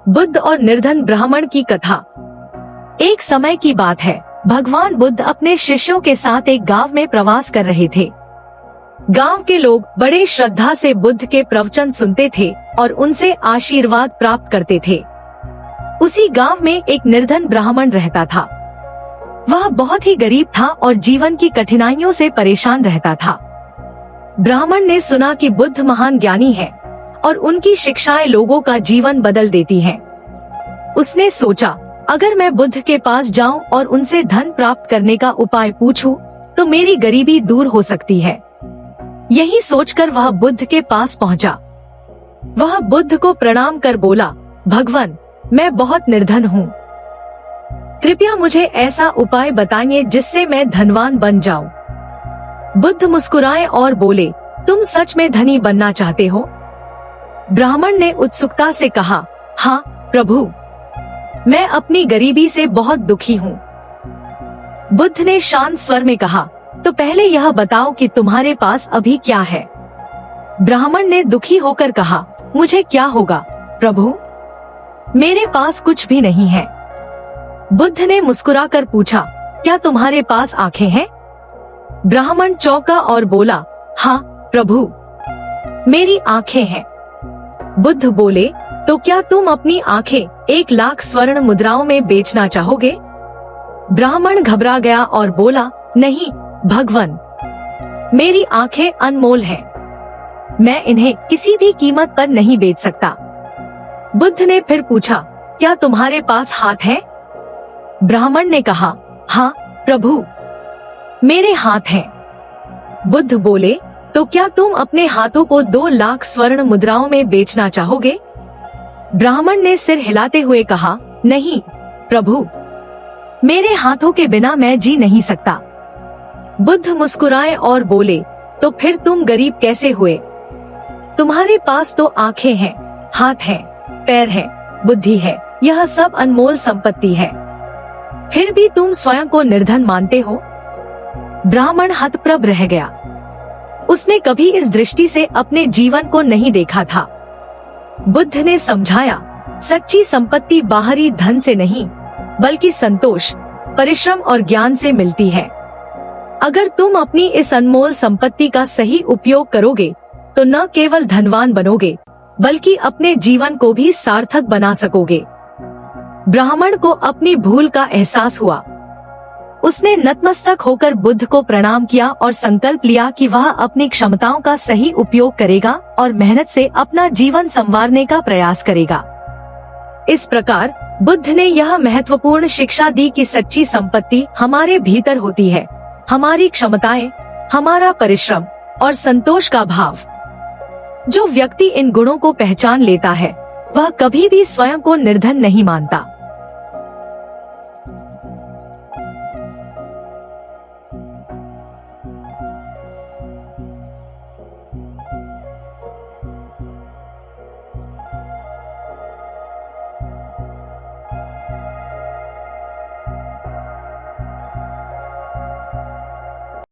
बुद्ध और निर्धन ब्राह्मण की कथा। एक समय की बात है, भगवान बुद्ध अपने शिष्यों के साथ एक गांव में प्रवास कर रहे थे। गांव के लोग बड़े श्रद्धा से बुद्ध के प्रवचन सुनते थे और उनसे आशीर्वाद प्राप्त करते थे। उसी गांव में एक निर्धन ब्राह्मण रहता था। वह बहुत ही गरीब था और जीवन की कठिनाइयों से परेशान रहता था। ब्राह्मण ने सुना कि बुद्ध महान ज्ञानी है और उनकी शिक्षाएं लोगों का जीवन बदल देती हैं। उसने सोचा, अगर मैं बुद्ध के पास जाऊं और उनसे धन प्राप्त करने का उपाय पूछूं, तो मेरी गरीबी दूर हो सकती है। यही सोचकर वह बुद्ध के पास पहुंचा। वह बुद्ध को प्रणाम कर बोला, भगवान, मैं बहुत निर्धन हूँ। कृपया मुझे ऐसा उपाय बताइए जिससे मैं धनवान बन जाऊं। बुद्ध मुस्कुराए और बोले, तुम सच में धनी बनना चाहते हो? ब्राह्मण ने उत्सुकता से कहा, हाँ प्रभु, मैं अपनी गरीबी से बहुत दुखी हूँ। बुद्ध ने शांत स्वर में कहा, तो पहले यह बताओ कि तुम्हारे पास अभी क्या है? ब्राह्मण ने दुखी होकर कहा, मुझे क्या होगा प्रभु, मेरे पास कुछ भी नहीं है। बुद्ध ने मुस्कुराकर पूछा, क्या तुम्हारे पास आंखें हैं? ब्राह्मण चौंका और बोला, हाँ प्रभु, मेरी आंखें हैं। बुद्ध बोले, तो क्या तुम अपनी आंखें 1,00,000 स्वर्ण मुद्राओं में बेचना चाहोगे? ब्राह्मण घबरा गया और बोला, नहीं भगवान, मेरी आंखें अनमोल हैं। मैं इन्हें किसी भी कीमत पर नहीं बेच सकता। बुद्ध ने फिर पूछा, क्या तुम्हारे पास हाथ हैं? ब्राह्मण ने कहा, हाँ प्रभु, मेरे हाथ हैं। बुद्ध बोले, तो क्या तुम अपने हाथों को 2,00,000 स्वर्ण मुद्राओं में बेचना चाहोगे? ब्राह्मण ने सिर हिलाते हुए कहा, नहीं प्रभु, मेरे हाथों के बिना मैं जी नहीं सकता। बुद्ध मुस्कुराए और बोले, तो फिर तुम गरीब कैसे हुए? तुम्हारे पास तो आंखें हैं, हाथ हैं, पैर हैं, बुद्धि है, यह सब अनमोल संपत्ति है। फिर भी तुम स्वयं को निर्धन मानते हो? ब्राह्मण हतप्रभ रह गया। उसने कभी इस दृष्टि से अपने जीवन को नहीं देखा था। बुद्ध ने समझाया, सच्ची संपत्ति बाहरी धन से नहीं, बल्कि संतोष, परिश्रम और ज्ञान से मिलती है। अगर तुम अपनी इस अनमोल संपत्ति का सही उपयोग करोगे, तो न केवल धनवान बनोगे, बल्कि अपने जीवन को भी सार्थक बना सकोगे। ब्राह्मण को अपनी भूल का एहसास हुआ। उसने नतमस्तक होकर बुद्ध को प्रणाम किया और संकल्प लिया कि वह अपनी क्षमताओं का सही उपयोग करेगा और मेहनत से अपना जीवन संवारने का प्रयास करेगा। इस प्रकार बुद्ध ने यह महत्वपूर्ण शिक्षा दी कि सच्ची संपत्ति हमारे भीतर होती है, हमारी क्षमताएं, हमारा परिश्रम और संतोष का भाव। जो व्यक्ति इन गुणों को पहचान लेता है, वह कभी भी स्वयं को निर्धन नहीं मानता।